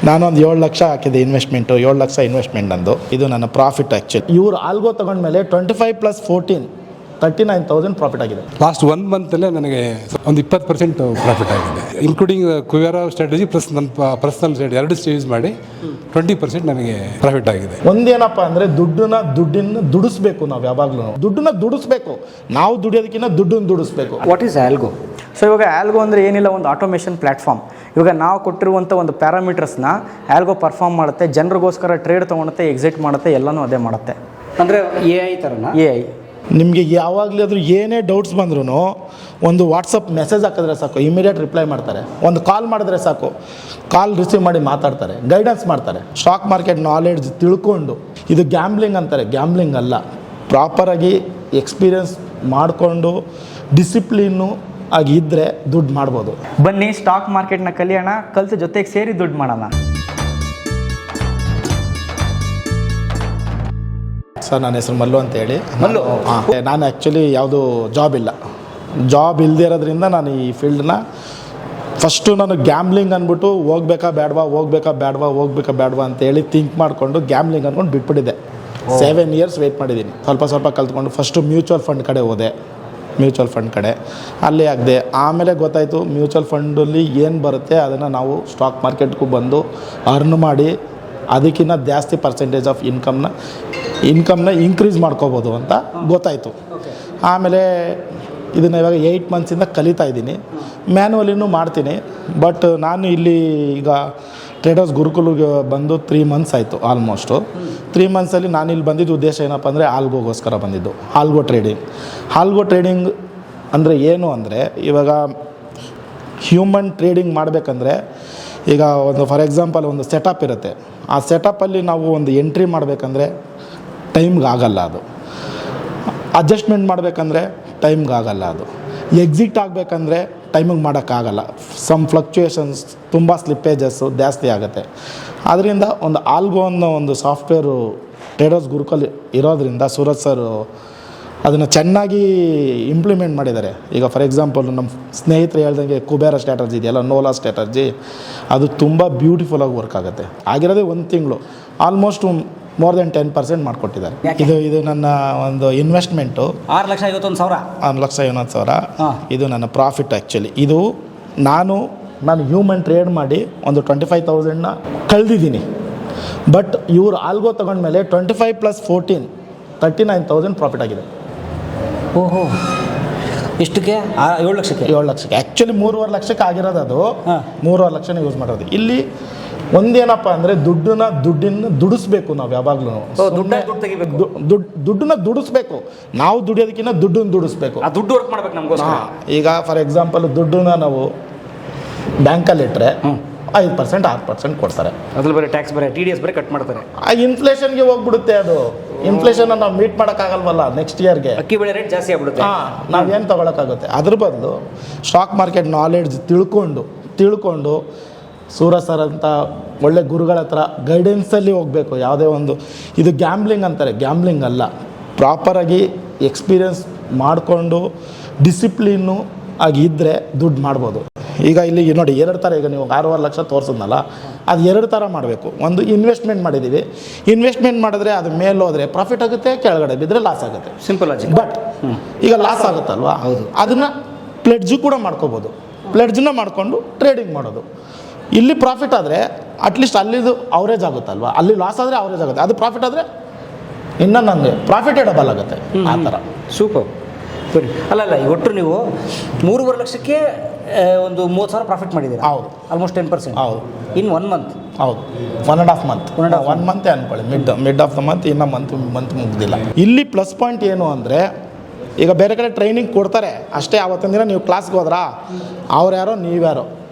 ನಾನೊಂದು 7 ಲಕ್ಷ ಹಾಕಿದೆ investment, 7 lakh investment ನಂದು. ಇದು ನನ್ನ ಪ್ರಾಫಿಟ್ ಆ್ಯಕ್ಚುಲಿ. ಇವರು ಆಲ್ಗೋ ತೊಗೊಂಡ್ಮೇಲೆ 25 + 14 39,000 ಪ್ರಾಫಿಟ್ ಆಗಿದೆ. ಲಾಸ್ಟ್ 1 ಮಂತಲ್ಲೇ ನನಗೆ ಒಂದು 20% ಪ್ರಾಫಿಟ್ ಆಗಿದೆ, ಇನ್ಕ್ಲೂಡಿಂಗ್ ಕುವೆರಾ ಸ್ಟ್ರಾಟಜಿ ಪ್ಲಸ್ ನನ್ನ ಪರ್ಸನಲ್ ಸ್ಟ್ರಾಟಜಿ 2 ಯೂಸ್ ಮಾಡಿ 20% ನನಗೆ ಪ್ರಾಫಿಟ್ ಆಗಿದೆ. ಒಂದೇನಪ್ಪ ಅಂದರೆ ದುಡ್ಡನ್ನ ದುಡಿಸ್ಬೇಕು. ನಾವು ಯಾವಾಗಲೂ ದುಡ್ಡನ್ನ ದುಡಿಸ್ಬೇಕು. ನಾವು ದುಡಿಯೋದಕ್ಕಿಂತ ದುಡ್ಡನ್ನು ದುಡಿಸ್ಬೇಕು. What is algo? ಸೊ ಇವಾಗ ಆಲ್ಗೋ ಅಂದರೆ ಏನಿಲ್ಲ, ಒಂದು ಆಟೋಮೇಷನ್ ಪ್ಲ್ಯಾಟ್ಫಾರ್ಮ್. ಇವಾಗ ನಾವು ಕೊಟ್ಟಿರುವಂಥ ಒಂದು ಪ್ಯಾರಾಮೀಟರ್ಸ್ನ ಆಲ್ಗೋ ಪರ್ಫಾರ್ಮ್ ಮಾಡುತ್ತೆ, ಜನರಿಗೋಸ್ಕರ ಟ್ರೇಡ್ ತೊಗೊಳುತ್ತೆ, ಎಕ್ಸಿಟ್ ಮಾಡುತ್ತೆ, ಎಲ್ಲನೂ ಅದೇ ಮಾಡುತ್ತೆ. ಅಂದರೆ AI ಥರನ? AI. ನಿಮಗೆ ಯಾವಾಗಲಾದರೂ ಏನೇ ಡೌಟ್ಸ್ ಬಂದ್ರೂ ಒಂದು ವಾಟ್ಸಪ್ ಮೆಸೇಜ್ ಹಾಕಿದ್ರೆ ಸಾಕು, ಇಮಿಡಿಯೇಟ್ ರಿಪ್ಲೈ ಮಾಡ್ತಾರೆ. ಒಂದು ಕಾಲ್ ಮಾಡಿದ್ರೆ ಸಾಕು, ಕಾಲ್ ರಿಸೀವ್ ಮಾಡಿ ಮಾತಾಡ್ತಾರೆ, ಗೈಡೆನ್ಸ್ ಮಾಡ್ತಾರೆ. ಸ್ಟಾಕ್ ಮಾರ್ಕೆಟ್ ನಾಲೆಡ್ಜ್ ತಿಳ್ಕೊಂಡು, ಇದು ಗ್ಯಾಮ್ಲಿಂಗ್ ಅಂತಾರೆ, ಗ್ಯಾಮ್ಲಿಂಗ್ ಅಲ್ಲ. ಪ್ರಾಪರಾಗಿ ಎಕ್ಸ್ಪೀರಿಯನ್ಸ್ ಮಾಡಿಕೊಂಡು ಡಿಸಿಪ್ಲಿನ್ನು ಆಗಿ ಇದ್ದರೆ ದುಡ್ಡು ಮಾಡ್ಬೋದು. ಬನ್ನಿ ಸ್ಟಾಕ್ ಮಾರ್ಕೆಟ್ನ ಕಲಿಯೋಣ, ಕಲಿತು ಜೊತೆಗೆ ಸೇರಿ ದುಡ್ಡು ಮಾಡೋಣ. ಸರ್, ನನ್ನ ಹೆಸರು ಮಲ್ಲು ಅಂತೇಳಿ. ಮಲ್ಲು? ನಾನು ಆ್ಯಕ್ಚುಲಿ ಯಾವುದು ಜಾಬ್ ಇಲ್ಲದೆ ಇರೋದ್ರಿಂದ ನಾನು ಈ ಫೀಲ್ಡ್ನ ಫಸ್ಟು ನಾನು ಗ್ಯಾಮ್ಲಿಂಗ್ ಅಂದ್ಬಿಟ್ಟು ಹೋಗ್ಬೇಕಾ ಬೇಡವಾ ಅಂತೇಳಿ ಥಿಂಕ್ ಮಾಡಿಕೊಂಡು ಗ್ಯಾಮ್ಲಿಂಗ್ ಅಂದ್ಕೊಂಡು ಬಿಟ್ಬಿಟ್ಟಿದ್ದೆ. 7 ಇಯರ್ಸ್ ವೆಯ್ಟ್ ಮಾಡಿದ್ದೀನಿ. ಸ್ವಲ್ಪ ಕಲ್ತ್ಕೊಂಡು ಫಸ್ಟು ಮ್ಯೂಚುವಲ್ ಫಂಡ್ ಕಡೆ ಹೋದೆ. ಅಲ್ಲಿ ಆಗದೆ, ಆಮೇಲೆ ಗೊತ್ತಾಯಿತು ಮ್ಯೂಚುವಲ್ ಫಂಡಲ್ಲಿ ಏನು ಬರುತ್ತೆ ಅದನ್ನು ನಾವು ಸ್ಟಾಕ್ ಮಾರ್ಕೆಟ್ಗೂ ಬಂದು ಅರ್ನ್ ಮಾಡಿ ಅದಕ್ಕಿಂತ ಜಾಸ್ತಿ ಪರ್ಸೆಂಟೇಜ್ ಆಫ್ ಇನ್ಕಮ್ನ ಇನ್ಕ್ರೀಸ್ ಮಾಡ್ಕೋಬೋದು ಅಂತ ಗೊತ್ತಾಯಿತು. ಆಮೇಲೆ ಇದನ್ನು ಇವಾಗ 8 ಮಂತ್ಸಿಂದ ಕಲಿತಾ ಇದ್ದೀನಿ. ಮ್ಯಾನ್ಯುವಲಿನೂ ಮಾಡ್ತೀನಿ. ಬಟ್ ನಾನು ಇಲ್ಲಿ ಈಗ ಟ್ರೇಡರ್ಸ್ ಗುರುಕುಲಿಗೆ ಬಂದು 3 ಮಂತ್ಸ್ ಆಯಿತು ಆಲ್ಮೋಸ್ಟು. 3 ಮಂತ್ಸಲ್ಲಿ ನಾನು ಇಲ್ಲಿ ಬಂದಿದ್ದು ಉದ್ದೇಶ ಏನಪ್ಪ ಅಂದರೆ ಆಲ್ಗೋಗೋಸ್ಕರ ಬಂದಿದ್ದು. ಆಲ್ಗೋ ಟ್ರೇಡಿಂಗ್ ಅಂದರೆ ಏನು ಅಂದರೆ, ಇವಾಗ ಹ್ಯೂಮನ್ ಟ್ರೇಡಿಂಗ್ ಮಾಡಬೇಕಂದ್ರೆ ಈಗ ಒಂದು ಫಾರ್ ಎಕ್ಸಾಂಪಲ್ ಒಂದು ಸೆಟಪ್ ಇರುತ್ತೆ. ಆ ಸೆಟಪ್ಪಲ್ಲಿ ನಾವು ಒಂದು ಎಂಟ್ರಿ ಮಾಡಬೇಕಂದ್ರೆ ಟೈಮ್ಗೆ ಆಗಲ್ಲ, ಅದು ಅಡ್ಜಸ್ಟ್ಮೆಂಟ್ ಮಾಡಬೇಕಂದ್ರೆ ಟೈಮ್ಗೆ ಆಗಲ್ಲ, ಅದು ಎಕ್ಸಿಟ್ ಆಗಬೇಕಂದ್ರೆ ಟೈಮಿಗೆ ಮಾಡೋಕ್ಕಾಗಲ್ಲ. ಸಮ್ ಫ್ಲಕ್ಚುಯೇಷನ್ಸ್, ತುಂಬ ಸ್ಲಿಪ್ಪೇಜಸ್ಸು ಜಾಸ್ತಿ ಆಗುತ್ತೆ. ಆದ್ದರಿಂದ ಒಂದು ಆಲ್ಗೋ ಅನ್ನೋ ಒಂದು ಸಾಫ್ಟ್ವೇರು ಟ್ರೇಡರ್ಸ್ ಗುರುಕಲ್ ಇರೋದ್ರಿಂದ ಸೂರಜ್ ಸರ್ ಅದನ್ನು ಚೆನ್ನಾಗಿ ಇಂಪ್ಲಿಮೆಂಟ್ ಮಾಡಿದ್ದಾರೆ. ಈಗ ಫಾರ್ ಎಕ್ಸಾಂಪಲ್ ನಮ್ಮ ಸ್ನೇಹಿತರು ಹೇಳ್ದಂಗೆ ಕುಬೇರ ಸ್ಟ್ರಾಟಜಿ ಇದೆಯಲ್ಲ, ನೋಲಾ ಸ್ಟ್ರಾಟಜಿ, ಅದು ತುಂಬ ಬ್ಯೂಟಿಫುಲ್ಲಾಗಿ ವರ್ಕ್ ಆಗುತ್ತೆ. ಆಗಿರೋದೇ 1 ತಿಂಗಳು ಆಲ್ಮೋಸ್ಟ್ ಮೋರ್ ದೆನ್ 10% ಮಾಡಿಕೊಟ್ಟಿದ್ದಾರೆ. ಇದು ನನ್ನ ಒಂದು ಇನ್ವೆಸ್ಟ್ಮೆಂಟು 6,51,000. ಇದು ನನ್ನ ಪ್ರಾಫಿಟ್ ಆ್ಯಕ್ಚುಲಿ. ಇದು ನಾನು ಹ್ಯೂಮನ್ ಟ್ರೇಡ್ ಮಾಡಿ ಒಂದು 25,000ನ ಕಳೆದಿದ್ದೀನಿ. ಬಟ್ ಇವರು ಆಲ್ಗೋ ತೊಗೊಂಡ್ಮೇಲೆ 25 + 14 39,000 ಪ್ರಾಫಿಟ್ ಆಗಿದೆ. ಓಹೋ, ಎಷ್ಟಕ್ಕೆ? 7 ಲಕ್ಷಕ್ಕೆ? 7 ಲಕ್ಷಕ್ಕೆ. ಆ್ಯಕ್ಚುಲಿ 3.5 ಲಕ್ಷಕ್ಕೆ ಆಗಿರೋದು, ಅದು 3.5 ಲಕ್ಷನೇ ಯೂಸ್ ಮಾಡೋದು. ಇಲ್ಲಿ ಒಂದೇನಪ್ಪ ಅಂದರೆ ದುಡ್ಡನ್ನ ದುಡಿಸ್ಬೇಕು. ನಾವು ಯಾವಾಗಲೂ ದುಡ್ಡನ್ನ ದುಡಿಸ್ಬೇಕು. ನಾವು ದುಡಿಯೋದಕ್ಕಿಂತ ದುಡ್ಡನ್ನು ದುಡಿಸ್ಬೇಕು. ದುಡ್ಡು ವರ್ಕ್ ಮಾಡ್ಬೇಕು ನಮಗೋಸ್ಕರ. ಈಗ ಫಾರ್ ಎಕ್ಸಾಂಪಲ್ ದುಡ್ಡನ್ನ ನಾವು ಬ್ಯಾಂಕಲ್ಲಿ ಇಟ್ಟರೆ 5% 6% ಕೊಡ್ತಾರೆ. ಅದ್ರಲ್ಲಿ ಬೇರೆ ಟ್ಯಾಕ್ಸ್, ಬೇರೆ TDS ಬೇರೆ ಕಟ್ ಮಾಡ್ತಾರೆ. ಆ ಇನ್ಫ್ಲೇಷನ್ಗೆ ಹೋಗ್ಬಿಡುತ್ತೆ. ಅದು ಇನ್ಫ್ಲೇಷನ್ನ ನಾವು ಮೀಟ್ ಮಾಡೋಕ್ಕಾಗಲ್ವಲ್ಲ ನೆಕ್ಸ್ಟ್ ಇಯರ್ಗೆ. ಅಕ್ಕಿ ಬೆಳೆ ರೇಟ್ ಜಾಸ್ತಿ ಆಗ್ಬಿಡುತ್ತೆ. ನಾವೇನು ತೊಗೊಳಕ್ಕಾಗುತ್ತೆ? ಅದ್ರ ಬದಲು ಸ್ಟಾಕ್ ಮಾರ್ಕೆಟ್ ನಾಲೆಡ್ಜ್ ತಿಳ್ಕೊಂಡು ಸೂರಜ್ ಸರ್ ಅಂತ ಒಳ್ಳೆ ಗುರುಗಳ ಹತ್ರ ಗೈಡೆನ್ಸಲ್ಲಿ ಹೋಗಬೇಕು. ಯಾವುದೇ ಒಂದು, ಇದು ಗ್ಯಾಮ್ಲಿಂಗ್ ಅಂತಾರೆ, ಗ್ಯಾಮ್ಲಿಂಗ್ ಅಲ್ಲ. ಪ್ರಾಪರಾಗಿ ಎಕ್ಸ್ಪೀರಿಯನ್ಸ್ ಮಾಡಿಕೊಂಡು ಡಿಸಿಪ್ಲಿನ್ನು ಆಗಿ ಇದ್ದರೆ ದುಡ್ಡು ಮಾಡ್ಬೋದು. ಈಗ ಇಲ್ಲಿ ನೋಡಿ 2 ಥರ. ಈಗ ನೀವು 6.5 ಲಕ್ಷ ತೋರಿಸಿದ್ನಲ್ಲ, ಅದು 2 ಥರ ಮಾಡಬೇಕು. ಒಂದು ಇನ್ವೆಸ್ಟ್ಮೆಂಟ್ ಮಾಡಿದ್ದೀವಿ. ಇನ್ವೆಸ್ಟ್ಮೆಂಟ್ ಮಾಡಿದ್ರೆ ಅದು ಮೇಲೆ ಹೋದರೆ ಪ್ರಾಫಿಟ್ ಆಗುತ್ತೆ, ಕೆಳಗಡೆ ಬಿದ್ದರೆ ಲಾಸ್ ಆಗುತ್ತೆ. ಸಿಂಪಲ್ ಆಗಿ. ಬಟ್ ಈಗ ಲಾಸ್ ಆಗುತ್ತಲ್ವಾ, ಹೌದು, ಅದನ್ನು ಪ್ಲೆಡ್ಜು ಕೂಡ ಮಾಡ್ಕೋಬೋದು. ಪ್ಲೆಡ್ಜನ್ನ ಮಾಡಿಕೊಂಡು ಟ್ರೇಡಿಂಗ್ ಮಾಡೋದು. ಇಲ್ಲಿ ಪ್ರಾಫಿಟ್ ಆದರೆ ಅಟ್ಲೀಸ್ಟ್ ಅಲ್ಲಿದು ಅವರೇಜ್ ಆಗುತ್ತಲ್ವಾ, ಅಲ್ಲಿ ಲಾಸ್ ಆದರೆ ಅವರೇಜ್ ಆಗುತ್ತೆ. ಅದು ಪ್ರಾಫಿಟ್ ಆದರೆ ಇನ್ನೂ ನನಗೆ ಪ್ರಾಫಿಟೇ ಡಬಲ್ ಆಗುತ್ತೆ. ಆ ಥರ. ಸೂಪರ್. ಸರಿ. ಅಲ್ಲ, ಒಟ್ಟು ನೀವು 3.5 ಲಕ್ಷಕ್ಕೆ ಒಂದು 30,000 ಪ್ರಾಫಿಟ್ ಮಾಡಿದ್ದೀರಾ? ಹೌದು. ಆಲ್ಮೋಸ್ಟ್ 10%. ಹೌದು. ಇನ್ 1 ಮಂತ್? ಹೌದು, 1.5 ಮಂತ್. 1 ಮಂತೇ ಅಂದ್ಕೊಳ್ಳಿ. ಮಿಡ್ ಆಫ್ ದ ಮಂತ್, ಇನ್ನೂ ಮಂತ್ ಮುಗ್ದಿಲ್ಲ. ಇಲ್ಲಿ ಪ್ಲಸ್ ಪಾಯಿಂಟ್ ಏನು ಅಂದರೆ, ಈಗ ಬೇರೆ ಕಡೆ ಟ್ರೈನಿಂಗ್ ಕೊಡ್ತಾರೆ ಅಷ್ಟೇ. ಆವತ್ತಿನ ದಿನ ನೀವು ಕ್ಲಾಸ್ಗೆ ಹೋದ್ರಾ, ಅವ್ರ್ಯಾರೋ ನೀವ್ಯಾರೋ.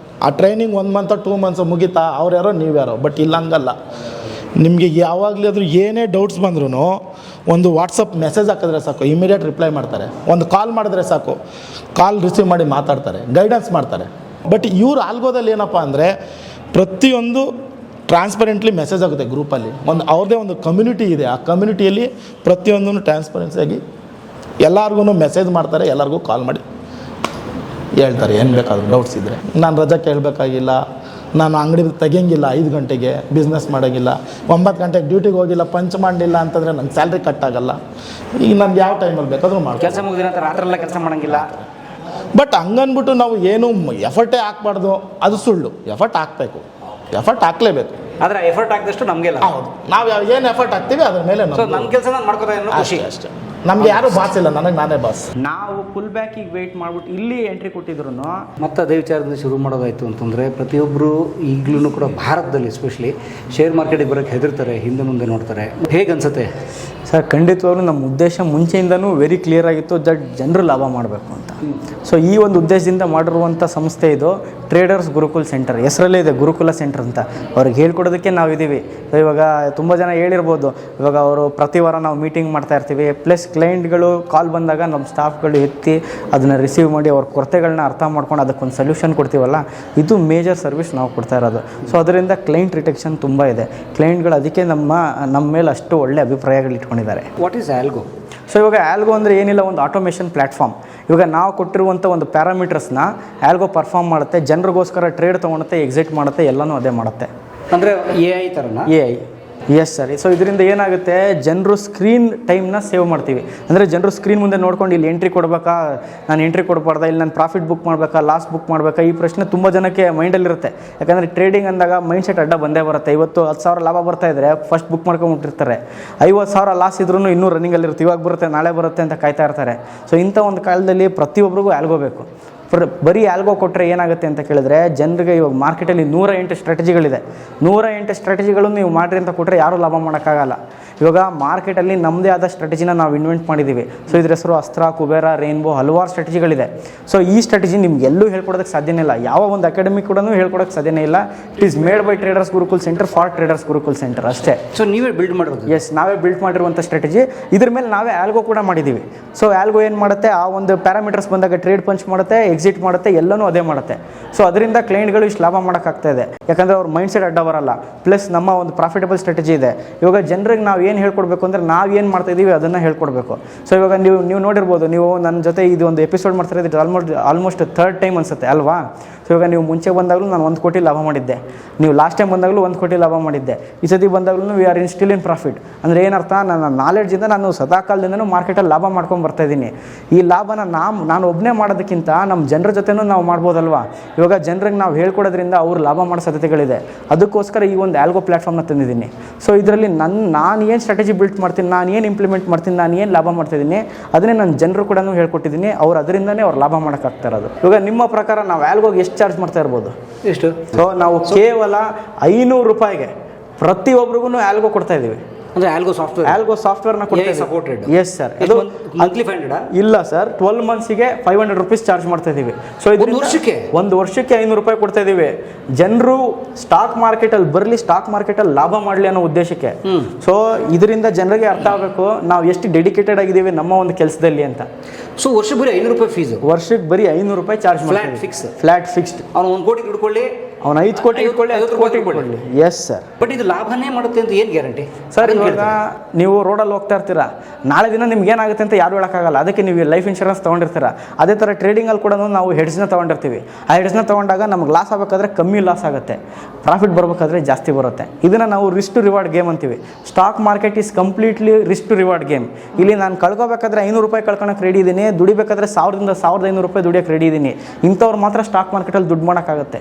ಆ ಟ್ರೈನಿಂಗ್ 1 ಮಂತ್ 2 ಮಂತ್ಸ್ ಮುಗೀತಾ, ಅವ್ರ್ಯಾರೋ ನೀವ್ಯಾರೋ. ಬಟ್ ಇಲ್ಲ, ಹಂಗಲ್ಲ. ನಿಮಗೆ ಯಾವಾಗಲಾದರೂ ಏನೇ ಡೌಟ್ಸ್ ಬಂದ್ರೂ ಒಂದು ವಾಟ್ಸಪ್ ಮೆಸೇಜ್ ಹಾಕಿದ್ರೆ ಸಾಕು, ಇಮಿಡಿಯೇಟ್ ರಿಪ್ಲೈ ಮಾಡ್ತಾರೆ. ಒಂದು ಕಾಲ್ ಮಾಡಿದ್ರೆ ಸಾಕು, ಕಾಲ್ ರಿಸೀವ್ ಮಾಡಿ ಮಾತಾಡ್ತಾರೆ, ಗೈಡೆನ್ಸ್ ಮಾಡ್ತಾರೆ. ಬಟ್ ಇವ್ರು ಆಲ್ಗೋದಲ್ಲಿ ಏನಪ್ಪ ಅಂದರೆ ಪ್ರತಿಯೊಂದು ಟ್ರಾನ್ಸ್ಪರೆಂಟ್ಲಿ ಮೆಸೇಜ್ ಆಗುತ್ತೆ ಗ್ರೂಪಲ್ಲಿ. ಒಂದು ಅವ್ರದ್ದೇ ಒಂದು ಕಮ್ಯುನಿಟಿ ಇದೆ. ಆ ಕಮ್ಯುನಿಟಿಯಲ್ಲಿ ಪ್ರತಿಯೊಂದನ್ನು ಟ್ರಾನ್ಸ್ಪರೆನ್ಸಿಯಾಗಿ ಎಲ್ಲರಿಗೂ ಮೆಸೇಜ್ ಮಾಡ್ತಾರೆ, ಎಲ್ಲರಿಗೂ ಕಾಲ್ ಮಾಡಿ ಹೇಳ್ತಾರೆ ಏನು ಬೇಕಾದರೂ ಡೌಟ್ಸ್ ಇದ್ದರೆ. ನಾನು ರಜಾ ಕೇಳಬೇಕಾಗಿಲ್ಲ, ನಾನು ಅಂಗಡಿ ತೆಗಿಯಂಗಿಲ್ಲ, 5 ಗಂಟೆಗೆ ಬಿಸ್ನೆಸ್ ಮಾಡೋಂಗಿಲ್ಲ, 9 ಗಂಟೆಗೆ ಡ್ಯೂಟಿಗೆ ಹೋಗಿಲ್ಲ, ಪಂಚ್ ಮಾಡಲಿಲ್ಲ ಅಂತಂದರೆ ನಂಗೆ ಸ್ಯಾಲ್ರಿ ಕಟ್ ಆಗಲ್ಲ. ಈಗ ನನಗೆ ಯಾವ ಟೈಮಲ್ಲಿ ಬೇಕಾದರೂ ಮಾಡಿ ಕೆಲಸ ಮುಗಿದಿನ ರಾತ್ರೆಲ್ಲ ಕೆಲಸ ಮಾಡೋಂಗಿಲ್ಲ. ಬಟ್ ಹಂಗನ್ಬಿಟ್ಟು ನಾವು ಏನು ಎಫರ್ಟೇ ಹಾಕ್ಬಾರ್ದು, ಅದು ಸುಳ್ಳು. ಎಫರ್ಟ್ ಹಾಕಬೇಕು, ಎಫರ್ಟ್ ಹಾಕಲೇಬೇಕು. ಆದರೆ ಎಫರ್ಟ್ ಹಾಕಿದಷ್ಟು ನಮಗೆ ಲಾಭ. ಹೌದು, ನಾವು ಏನು ಎಫರ್ಟ್ ಹಾಕ್ತೀವಿ ಅದ್ರ ಮೇಲೆ ಸೊ ನನ್ನ ಕೆಲಸ ನಾನು ಮಾಡ್ಕೋತಾ ಇರೋ ಖುಷಿ ಅಷ್ಟೇ. ನಮಗೆ ಯಾರೂ ಬಾಸ್ ಇಲ್ಲ, ನನಗೆ ನಾನೇ ಬಾಸ್. ನಾವು ಫುಲ್ ಬ್ಯಾಕಿಗೆ ವೆಯ್ಟ್ ಮಾಡ್ಬಿಟ್ಟು ಇಲ್ಲಿ ಎಂಟ್ರಿ ಕೊಟ್ಟಿದ್ರು ಮತ್ತು ಅದೇ ವಿಚಾರದಿಂದ ಶುರು ಮಾಡೋದಾಯಿತು ಅಂತಂದರೆ ಪ್ರತಿಯೊಬ್ಬರು ಈಗಲೂ ಕೂಡ ಭಾರತದಲ್ಲಿ ಎಸ್ಪೆಷಲಿ ಶೇರ್ ಮಾರ್ಕೆಟಿಗೆ ಬರೋಕ್ಕೆ ಹೆದರ್ತಾರೆ, ಹಿಂದೆ ಮುಂದೆ ನೋಡ್ತಾರೆ. ಹೇಗೆ ಅನಿಸುತ್ತೆ ಸರ್? ಖಂಡಿತವಾಗ್ಲೂ ನಮ್ಮ ಉದ್ದೇಶ ಮುಂಚೆಯಿಂದನೂ ವೆರಿ ಕ್ಲಿಯರ್ ಆಗಿತ್ತು, ದಟ್ ಜನರು ಲಾಭ ಮಾಡಬೇಕು ಅಂತ. ಸೊ ಈ ಒಂದು ಉದ್ದೇಶದಿಂದ ಮಾಡಿರುವಂಥ ಸಂಸ್ಥೆ ಇದು ಟ್ರೇಡರ್ಸ್ ಗುರುಕುಲ್ ಸೆಂಟರ್. ಹೆಸರಲ್ಲೇ ಇದೆ ಗುರುಕುಲ ಸೆಂಟರ್ ಅಂತ. ಅವ್ರಿಗೆ ಹೇಳ್ಕೊಡೋದಕ್ಕೆ ನಾವಿದ್ದೀವಿ. ಇವಾಗ ತುಂಬ ಜನ ಹೇಳಿರ್ಬೋದು, ಇವಾಗ ಅವರು ಪ್ರತಿ ವಾರ ನಾವು ಮೀಟಿಂಗ್ ಮಾಡ್ತಾ ಇರ್ತೀವಿ, ಪ್ಲಸ್ ಕ್ಲೈಂಟ್ಗಳು ಕಾಲ್ ಬಂದಾಗ ನಮ್ಮ ಸ್ಟಾಫ್ಗಳು ಎತ್ತಿ ಅದನ್ನು ರಿಸೀವ್ ಮಾಡಿ ಅವ್ರ ಕೊರತೆಗಳನ್ನ ಅರ್ಥ ಮಾಡ್ಕೊಂಡು ಅದಕ್ಕೊಂದು ಸೊಲ್ಯೂಷನ್ ಕೊಡ್ತೀವಲ್ಲ, ಇದು ಮೇಜರ್ ಸರ್ವಿಸ್ ನಾವು ಕೊಡ್ತಾ ಇರೋದು. ಸೊ ಅದರಿಂದ ಕ್ಲೈಂಟ್ ರಿಟೆಕ್ಷನ್ ತುಂಬ ಇದೆ. ಕ್ಲೈಂಟ್ಗಳು ಅದಕ್ಕೆ ನಮ್ಮ ಮೇಲೆ ಅಷ್ಟು ಒಳ್ಳೆ ಅಭಿಪ್ರಾಯಗಳು ಇಟ್ಕೊಂಡಿದ್ದಾರೆ. What is algo? ಸೊ ಇವಾಗ ಆಲ್ಗೋ ಅಂದರೆ ಏನಿಲ್ಲ, ಒಂದು ಆಟೋಮೇಷನ್ ಪ್ಲ್ಯಾಟ್ಫಾರ್ಮ್. ಇವಾಗ ನಾವು ಕೊಟ್ಟಿರುವಂಥ ಒಂದು ಪ್ಯಾರಾಮೀಟರ್ಸ್ನ ಆಲ್ಗೋ ಪರ್ಫಾರ್ಮ್ ಮಾಡುತ್ತೆ, ಜನರಿಗೋಸ್ಕರ ಟ್ರೇಡ್ ತೊಗೊಳುತ್ತೆ, ಎಕ್ಸಿಟ್ ಮಾಡುತ್ತೆ, ಎಲ್ಲನೂ ಅದೇ ಮಾಡುತ್ತೆ. ಅಂದರೆ AI ಥರನಾ? AI, yes sir. So ಇದರಿಂದ ಏನಾಗುತ್ತೆ, ಜನರು ಸ್ಕ್ರೀನ್ ಟೈಮ್ನ ಸೇವ್ ಮಾಡ್ತೀವಿ. ಅಂದರೆ ಜನರು ಸ್ಕ್ರೀನ್ ಮುಂದೆ ನೋಡ್ಕೊಂಡು ಇಲ್ಲಿ ಎಂಟ್ರಿ ಕೊಡಬೇಕಾ, ನಾನು ಎಂಟ್ರಿ ಕೊಡಬಾರ್ದ, ಇಲ್ಲಿ ನಾನು ಪ್ರಾಫಿಟ್ ಬುಕ್ ಮಾಡಬೇಕಾ, ಲಾಸ್ ಬುಕ್ ಮಾಡಬೇಕಾ, ಈ ಪ್ರಶ್ನೆ ತುಂಬ ಜನಕ್ಕೆ ಮೈಂಡಲ್ಲಿರುತ್ತೆ. ಯಾಕಂದರೆ ಟ್ರೇಡಿಂಗ್ ಅಂದಾಗ ಮೈಂಡ್ಸೆಟ್ ಅಡ್ಡ ಬಂದೇ ಬರುತ್ತೆ. ಇವತ್ತು 10,000 ಲಾಭ ಬರ್ತಾ ಇದ್ದರೆ ಫಸ್ಟ್ ಬುಕ್ ಮಾಡ್ಕೊಂಬಿಟ್ಟಿರ್ತಾರೆ. 50,000 ಲಾಸ್ ಇದ್ರೂ ಇನ್ನೂ ರನ್ನಿಂಗಲ್ಲಿರುತ್ತೆ, ಇವಾಗ ಬರುತ್ತೆ ನಾಳೆ ಬರುತ್ತೆ ಅಂತ ಕಾಯ್ತಾ ಇರ್ತಾರೆ. ಸೊ ಇಂಥ ಒಂದು ಕಾಲದಲ್ಲಿ ಪ್ರತಿಯೊಬ್ಬರಿಗೂ ಆಲ್ಗೋ ಬೇಕು. ಬರೀ ಆಲ್ಗೋ ಕೊಟ್ಟರೆ ಏನಾಗುತ್ತೆ ಅಂತ ಕೇಳಿದ್ರೆ, ಜನರಿಗೆ ಇವಾಗ ಮಾರ್ಕೆಟಲ್ಲಿ 108 ಸ್ಟ್ರಾಟಜಿಗಳಿದೆ. 108 ಸ್ಟ್ರಾಟಜಿಗಳನ್ನು ನೀವು ಮಾಡಿರಿ ಅಂತ ಕೊಟ್ಟರೆ ಯಾರೂ ಲಾಭ ಮಾಡೋಕ್ಕಾಗಲ್ಲ. ಇವಾಗ ಮಾರ್ಕೆಟಲ್ಲಿ ನಮ್ಮದೇ ಆದ ಸ್ಟ್ರಾಟಜಿನ ನಾವು ಇನ್ವೆಂಟ್ ಮಾಡಿದ್ದೀವಿ. ಸೊ ಇದ್ರ ಹೆಸರು ಅಸ್ತ್ರ, ಕುಬೇರ, ರೈನ್ಬೋ, ಹಲವಾರು ಸ್ಟ್ರಾಟಜಿಗಳಿದೆ. ಸೊ ಈ ಸ್ಟ್ರಾಟಜಿ ನಿಮ್ಗೆ ಎಲ್ಲೂ ಹೇಳ್ಕೊಡೋದಕ್ಕೆ ಸಾಧ್ಯನೇ ಇಲ್ಲ, ಯಾವ ಒಂದು ಅಕಾಡೆಮಿ ಕೂಡ ಹೇಳ್ಕೊಡೋಕ್ಕೆ ಸಾಧ್ಯನೇ ಇಲ್ಲ. It is made by traders gurukul centre for traders gurukul centre ಅಷ್ಟೇ. ಸೊ ನೀವೇ ಬಿಲ್ಡ್ ಮಾಡೋದು? ಎಸ್, ನಾವೇ ಬಿಲ್ಡ್ ಮಾಡಿರುವಂಥ ಸ್ಟ್ರಾಟಜಿ. ಇದ್ರ ಮೇಲೆ ನಾವೇ ಆಲ್ಗೋ ಕೂಡ ಮಾಡಿದ್ದೀವಿ. ಸೊ ಆಲ್ಗೋ ಏನು ಮಾಡುತ್ತೆ, ಆ ಒಂದು ಪ್ಯಾರಾಮೀಟರ್ಸ್ ಬಂದಾಗ ಟ್ರೇಡ್ ಪಂಚ್ ಮಾಡುತ್ತೆ, ಎಕ್ಸಿಟ್ ಮಾಡುತ್ತೆ, ಎಲ್ಲನೂ ಅದೇ ಮಾಡುತ್ತೆ. ಸೊ ಅದರಿಂದ ಕ್ಲೈಂಟ್ಗಳು ಇಷ್ಟು ಲಾಭ ಮಾಡೋಕ್ಕಾಗ್ತಾ ಇದೆ, ಯಾಕಂದರೆ ಅವ್ರ ಮೈಂಡ್ಸೆಟ್ ಅಡ್ಡ ಬರಲ್ಲ. ಪ್ಲಸ್ ನಮ್ಮ ಒಂದು ಪ್ರಾಫಿಟಬಲ್ ಸ್ಟ್ರಾಟಜಿ ಇದೆ. ಇವಾಗ ಜನರಿಗೆ ನಾವು ಏನು ಹೇಳ್ಕೊಡ್ಬೇಕು ಅಂದರೆ, ನಾವು ಏನು ಮಾಡ್ತಾ ಇದ್ದೀವಿ ಅದನ್ನು ಹೇಳ್ಕೊಡ್ಬೇಕು. ಸೊ ಇವಾಗ ನೀವು ನೋಡಿರ್ಬೋದು, ನೀವು ನನ್ನ ಜೊತೆ ಇದು ಒಂದು ಎಪಿಸೋಡ್ ಮಾಡ್ತಾರೆ, ಇದು ಆಲ್ಮೋಸ್ಟ್ 3rd ಟೈಮ್ ಅನಿಸುತ್ತೆ ಅಲ್ವಾ? ಸೊ ಇವಾಗ ನೀವು ಮುಂಚೆ ಬಂದಾಗಲೂ ನಾನು 1 ಕೋಟಿ ಲಾಭ ಮಾಡಿದ್ದೆ, ನೀವು ಲಾಸ್ಟ್ ಟೈಮ್ ಬಂದಾಗಲೂ 1 ಕೋಟಿ ಲಾಭ ಮಾಡಿದ್ದೆ, ಈ ಸತಿ ಬಂದಾಗಲೂ we are still in profit. ಅಂದರೆ ಏನರ್ಥ, ನನ್ನ ನಾಲೆಡ್ಜಿಂದ ನಾನು ಸದಾಕಾಲದಿಂದನೂ ಮಾರ್ಕೆಟಲ್ಲಿ ಲಾಭ ಮಾಡ್ಕೊಂಡು ಬರ್ತಾಯಿದ್ದೀನಿ. ಈ ಲಾಭನ ನಾನು ಒಬ್ಬನೇ ಮಾಡೋದಕ್ಕಿಂತ ನಮ್ಮ ಜನರ ಜೊತೆನೂ ನಾವು ಮಾಡ್ಬೋದಲ್ವಾ? ಇವಾಗ ಜನರಿಗೆ ನಾವು ಹೇಳ್ಕೊಡೋದ್ರಿಂದ ಅವ್ರು ಲಾಭ ಮಾಡೋ ಸಾಧ್ಯತೆಗಳಿದೆ. ಅದಕ್ಕೋಸ್ಕರ ಈ ಒಂದು ಆಲ್ಗೋ ಪ್ಲ್ಯಾಟ್ಫಾರ್ಮ್ನ ತಂದಿದ್ದೀನಿ. ಸೊ ಇದರಲ್ಲಿ ನಾನು ಏನು ಸ್ಟ್ರಾಟಜಿ ಬಿಲ್ಟ್ ಮಾಡ್ತೀನಿ, ನಾನು ಏನು ಇಂಪ್ಲಿಮೆಂಟ್ ಮಾಡ್ತೀನಿ, ನಾನು ಏನು ಲಾಭ ಮಾಡ್ತಾಯಿದ್ದೀನಿ, ಅದನ್ನೇ ನನ್ನ ಜನರು ಕೂಡ ಹೇಳ್ಕೊಟ್ಟಿದ್ದೀನಿ. ಅವ್ರು ಅದರಿಂದನೇ ಅವ್ರು ಲಾಭ ಮಾಡೋಕ್ಕಾಗ್ತಾ ಇರೋದು. ಇವಾಗ ನಿಮ್ಮ ಪ್ರಕಾರ ನಾವು ಆಲ್ಗೋಗೆ ಎಷ್ಟು ಚಾರ್ಜ್ ಮಾಡ್ತಾ ಇರ್ಬೋದು? ಎಷ್ಟು? ಸೊ ನಾವು ಕೇವಲ 500 ರೂಪಾಯಿಗೆ ಪ್ರತಿಯೊಬ್ಬರಿಗೂ ಆಲ್ಗೋ ಕೊಡ್ತಾ ಇದ್ದೀವಿ. ಅಂದರೆ ಆಲ್ಗೋ ಸಾಫ್ಟ್ವೇರ್ನ ಸಪೋರ್ಟೆಡ್. Yes sir. ಇದು ಮಂತ್ಲಿ 500? ಇಲ್ಲ ಸರ್, 12 ಮಂತ್ಸಿಗೆ 500 ರೂಪೀಸ್ ಚಾರ್ಜ್ ಮಾಡ್ತಾ ಇದ್ದೀವಿ. ಸೊ ಇದು ಒಂದು ವರ್ಷಕ್ಕೆ 500 ರೂಪಾಯಿ ಕೊಡ್ತಾ ಇದ್ದೀವಿ. ಜನರು ಸ್ಟಾಕ್ ಮಾರ್ಕೆಟಲ್ಲಿ ಬರಲಿ, ಸ್ಟಾಕ್ ಮಾರ್ಕೆಟಲ್ಲಿ ಲಾಭ ಮಾಡಲಿ ಅನ್ನೋ ಉದ್ದೇಶಕ್ಕೆ. ಸೊ ಇದರಿಂದ ಜನರಿಗೆ ಅರ್ಥ ಆಗಬೇಕು ನಾವು ಎಷ್ಟು ಡೆಡಿಕೇಟೆಡ್ ಆಗಿದ್ದೀವಿ ನಮ್ಮ ಒಂದು ಕೆಲಸದಲ್ಲಿ ಅಂತ. ಸೊ ವರ್ಷಕ್ಕೆ ಬರೀ 500 ರೂಪಾಯಿ ಫೀಸು? ವರ್ಷಕ್ಕೆ ಬರೀ 500 ರೂಪಾಯಿ ಚಾರ್ಜ್ ಮಾಡ್ತೀವಿ. Flat fixed. ಅವ್ನು 1 ಕೋಟಿ ದುಡ್ಕೊಳ್ಳಿ, ಅವ್ನು 5 ಕೋಟಿ ಇಟ್ಕೊಳ್ಳಿ, 10 ಕೋಟಿ ಕೊಡಲಿ. Yes sir. ಬಟ್ ಇದು ಲಾಭನೇ ಮಾಡುತ್ತೆ ಅಂತ ಏನು ಗ್ಯಾರಂಟಿ ಸರ್? ಇವಾಗ ನೀವು ರೋಡಲ್ಲಿ ಹೋಗ್ತಾ ಇರ್ತೀರಾ, ನಾಳೆ ದಿನ ನಿಮ್ಗೆ ಏನಾಗುತ್ತೆ ಅಂತ ಯಾರು ಹೇಳೋಕ್ಕಾಗಲ್ಲ. ಅದಕ್ಕೆ ನೀವು ಲೈಫ್ ಇನ್ಶೂರೆನ್ಸ್ ತೊಗೊಂಡಿರ್ತೀರ. ಅದೇ ಥರ ಟ್ರೇಡಿಂಗಲ್ಲಿ ಕೂಡ ನಾವು ಹೆಡ್ಸ್ನ ತೊಗೊಂಡಿರ್ತೀವಿ. ಆ ಹೆಡ್ಸ್ನ ತೊಗೊಂಡಾಗ ನಮ್ಗೆ ಲಾಸ್ ಆಗಬೇಕಾದ್ರೆ ಕಮ್ಮಿ ಲಾಸ್ ಆಗುತ್ತೆ, ಪ್ರಾಫಿಟ್ ಬರಬೇಕಾದ್ರೆ ಜಾಸ್ತಿ ಬರುತ್ತೆ. ಇದನ್ನು ನಾವು ರಿಸ್ಕ್ ಟು ರಿವಾರ್ಡ್ ಗೇಮ್ ಅಂತೀವಿ. Stock market is completely risk to reward game. ಇಲ್ಲಿ ನಾನು ಕಳ್ಕೋಬೇಕಾದ್ರೆ 500 ರೂಪಾಯಿ ಕಳ್ಕೊಳಕ್ಕೆ ರೆಡಿ ಇದ್ದೀನಿ, ದುಡಿಬೇಕಾದ್ರೆ 1000ರಿಂದ 1500 ರೂಪಾಯಿ ದುಡಿಯೋಕ್ಕೆ ರೆಡಿ ಇದ್ದೀನಿ. ಇಂಥವ್ರು ಮಾತ್ರ ಸ್ಟಾಕ್ ಮಾರ್ಕೆಟಲ್ಲಿ ದುಡ್ಡು ಮಾಡೋಕ್ಕಾಗುತ್ತೆ.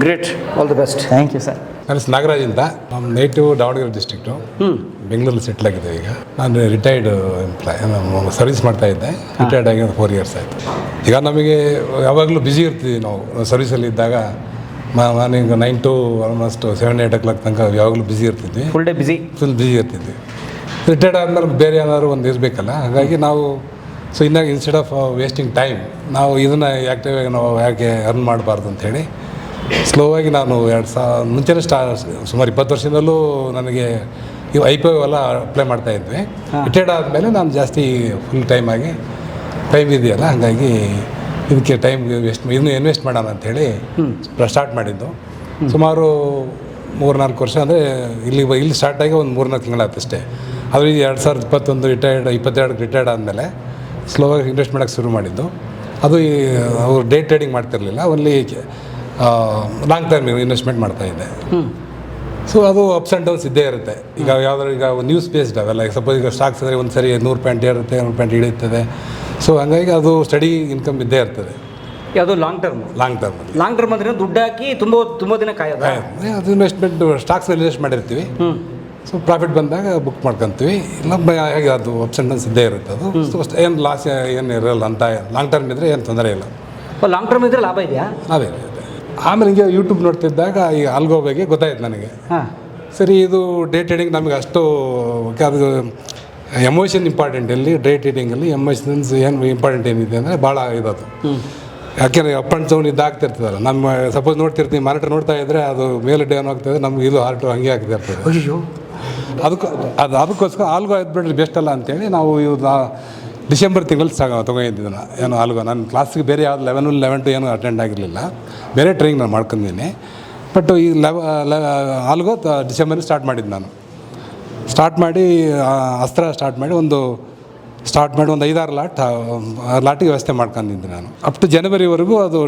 Great, all the best. Thank you sir. ನಾನು ನಾಗರಾಜ್ ಅಂತ, ನಮ್ಮ ನೇಟಿವ್ ದಾವಣಗೆರೆ ಡಿಸ್ಟ್ರಿಕ್ಟು, ಬೆಂಗಳೂರಲ್ಲಿ ಸೆಟ್ಲ್ ಆಗಿದೆ. ಈಗ ನಾನು ರಿಟೈರ್ಡ್ ಎಂಪ್ಲಾಯ್, ನಾನು ಸರ್ವಿಸ್ ಮಾಡ್ತಾ ಇದ್ದೆ. ರಿಟೈರ್ಡ್ ಆಗಿ 4 ಇಯರ್ಸ್ ಆಯಿತು. ಈಗ ನಮಗೆ ಯಾವಾಗಲೂ ಬ್ಯುಸಿ ಇರ್ತೀವಿ ನಾವು ಸರ್ವಿಸಲ್ಲಿ ಇದ್ದಾಗ. ನಾನೀಗ 9 to ಆಲ್ಮೋಸ್ಟ್ 7-8 o'clock ತನಕ ಯಾವಾಗಲೂ ಬ್ಯುಸಿ ಇರ್ತಿದ್ವಿ. ಫುಲ್ ಬ್ಯುಸಿ ಇರ್ತಿದ್ವಿ. ರಿಟೈರ್ಡ್ ಆದಮೇಲೆ ಬೇರೆ ಏನಾದ್ರು ಒಂದು ಇರಬೇಕಲ್ಲ, ಹಾಗಾಗಿ ನಾವು ಸೊ ಇನ್ನಾಗ ಇನ್ಸ್ಟೆಡ್ ಆಫ್ ವೇಸ್ಟಿಂಗ್ ಟೈಮ್, ನಾವು ಇದನ್ನು ಆ್ಯಕ್ಟಿವ್ ಆಗಿ ನಾವು ಯಾಕೆ ಅರ್ನ್ ಮಾಡಬಾರ್ದು ಅಂಥೇಳಿ ಸ್ಲೋವಾಗಿ ನಾನು ಮುಂಚೆನೇ ಸುಮಾರು 20 ವರ್ಷದಿಂದಲೂ ನನಗೆ ಇವು IPO ಎಲ್ಲ ಅಪ್ಲೈ ಮಾಡ್ತಾಯಿದ್ವಿ. ರಿಟೈರ್ಡ್ ಆದಮೇಲೆ ನಾನು ಜಾಸ್ತಿ ಫುಲ್ ಟೈಮ್ ಇದೆಯಲ್ಲ, ಹಾಗಾಗಿ ಇದಕ್ಕೆ ಟೈಮ್ ಇನ್ನೂ ಇನ್ವೆಸ್ಟ್ ಮಾಡೋಣ ಅಂಥೇಳಿ ಸ್ಟಾರ್ಟ್ ಮಾಡಿದ್ದು. ಸುಮಾರು 3-4 ವರ್ಷ, ಅಂದರೆ ಇಲ್ಲಿ ಸ್ಟಾರ್ಟಾಗಿ ಒಂದು 3-4 ತಿಂಗಳಾಯ್ತು ಅಷ್ಟೇ. ಆದರೆ 2021 22 ರಿಟೈರ್ಡ್ ಆದಮೇಲೆ ಸ್ಲೋವಾಗಿ ಇನ್ವೆಸ್ಟ್ ಮಾಡೋಕ್ಕೆ ಶುರು ಮಾಡಿದ್ದು. ಅದು ಅವರು ಡೇ ಟ್ರೇಡಿಂಗ್ ಮಾಡ್ತಿರಲಿಲ್ಲ, ಓನ್ಲಿ ಲಾಂಗ್ ಟರ್ಮ್ ಇನ್ವೆಸ್ಟ್ಮೆಂಟ್ ಮಾಡ್ತಾಯಿದ್ದೆ. ಸೊ ಅದು ಅಪ್ಸ್ ಆ್ಯಂಡ್ ಡೌನ್ಸ್ ಇದ್ದೇ ಇರುತ್ತೆ. ಈಗ ಯಾವ್ದಾದ್ರು ಈಗ ನ್ಯೂಸ್ ಬೇಸ್ಡ್ ಅವೆಲ್ಲ, ಈಗ ಸಪೋಸ್ ಈಗ ಸ್ಟಾಕ್ಸ್ ಅಂದರೆ ಒಂದು ಸರಿ 100 ಪಾಯಿಂಟ್ ಏರುತ್ತೆ, 100 ಪಾಯಿಂಟ್ ಇಳಿಯುತ್ತದೆ. ಸೊ ಹಂಗಾಗಿ ಅದು ಸ್ಟಡಿ ಇನ್ಕಮ್ ಇದ್ದೇ ಇರ್ತದೆ ಯಾವುದು ಲಾಂಗ್ ಟರ್ಮ್ ಅಂದರೆ ದುಡ್ಡು ಹಾಕಿ ತುಂಬ ದಿನ ಕಾಯೋದು. ಅದು ಇನ್ವೆಸ್ಟ್ಮೆಂಟ್ ಸ್ಟಾಕ್ಸ್ನಲ್ಲಿ ಇನ್ವೆಸ್ಟ್ ಮಾಡಿರ್ತೀವಿ. ಸೊ ಪ್ರಾಫಿಟ್ ಬಂದಾಗ ಬುಕ್ ಮಾಡ್ಕೊತೀವಿ. ಇಲ್ಲ ಹೇಗೆ ಅದು ಅಪ್ಸ್ ಆ್ಯಂಡ್ ಡೌನ್ಸ್ ಇದ್ದೇ ಇರುತ್ತೆ. ಅದು ಸೊ ಏನು ಲಾಸ್ ಏನು ಇರಲ್ಲ ಅಂತ. ಲಾಂಗ್ ಟರ್ಮ್ ಇದ್ದರೆ ಏನು ತೊಂದರೆ ಇಲ್ಲ. ಲಾಂಗ್ ಟರ್ಮ್ ಇದ್ದರೆ ಲಾಭ ಇದೆಯಾ? ಅದೇ ಆಮೇಲೆ ಹಿಂಗೆ ಯೂಟ್ಯೂಬ್ ನೋಡ್ತಿದ್ದಾಗ ಈ ಆಲ್ಗೋ ಬಗ್ಗೆ ಗೊತ್ತಾಯ್ತು ನನಗೆ. ಸರಿ, ಇದು ಡೇ ಟ್ರೇಡಿಂಗ್ ನಮಗೆ ಅಷ್ಟು ಅದು ಎಮೋಷನ್ ಇಂಪಾರ್ಟೆಂಟ್. ಇಲ್ಲಿ ಡೇ ಟ್ರೇಡಿಂಗಲ್ಲಿ ಎಮೋಷನ್ಸ್ ಏನು ಇಂಪಾರ್ಟೆಂಟ್ ಏನಿದೆ ಅಂದರೆ ಭಾಳ ಇರೋದು. ಯಾಕೆಂದರೆ ಅಪ್ ಆ್ಯಂಡ್ ಡೌನ್ ಇದಾಗ್ತಿರ್ತದಲ್ಲ. ನಮ್ಮ ಸಪೋಸ್ ನೋಡ್ತಿರ್ತೀವಿ, ಮಾನಿಟರ್ ನೋಡ್ತಾ ಇದ್ದರೆ ಅದು ಮೇಲೆ ಡೌನ್ ಆಗ್ತದೆ, ನಮ್ಗೆ ಇದು ಹಾರ್ಟು ಹಂಗೆ ಆಗ್ತಿರ್ತದೆ. ಅಯ್ಯೋ, ಅದಕ್ಕೋಸ್ಕರ ಆಲ್ಗೋ ಎದ್ಬಿಟ್ರೆ ಬೆಸ್ಟ್ ಅಲ್ಲ ಅಂತೇಳಿ ನಾವು ಡಿಸೆಂಬರ್ ತಿಂಗಳಲ್ಲಿ ತೊಗೊಂಡಿದ್ದೆ ನಾನು. ಏನು ಆಲ್ಗೋ ನನ್ನ ಕ್ಲಾಸಿಗೆ ಬೇರೆ ಯಾವ್ದು 11 ಏನು ಅಟೆಂಡ್ ಆಗಿರಲಿಲ್ಲ, ಬೇರೆ ಟ್ರೈನಿಂಗ್ ನಾನು ಮಾಡ್ಕೊಂಡಿದ್ದೀನಿ. ಬಟ್ ಈ ಆಲ್ಗೋ ಡಿಸೆಂಬರ್ ಸ್ಟಾರ್ಟ್ ಮಾಡಿದ್ದು ನಾನು. ಸ್ಟಾರ್ಟ್ ಮಾಡಿ ಸ್ಟಾರ್ಟ್ ಮಾಡಿ ಒಂದು 5-6 ಲಾಟಿಗೆ ವ್ಯವಸ್ಥೆ ಮಾಡ್ಕೊಂಡಿದ್ದೆ ನಾನು. ಅಪ್ ಟು ಜನವರಿವರೆಗೂ ಅದು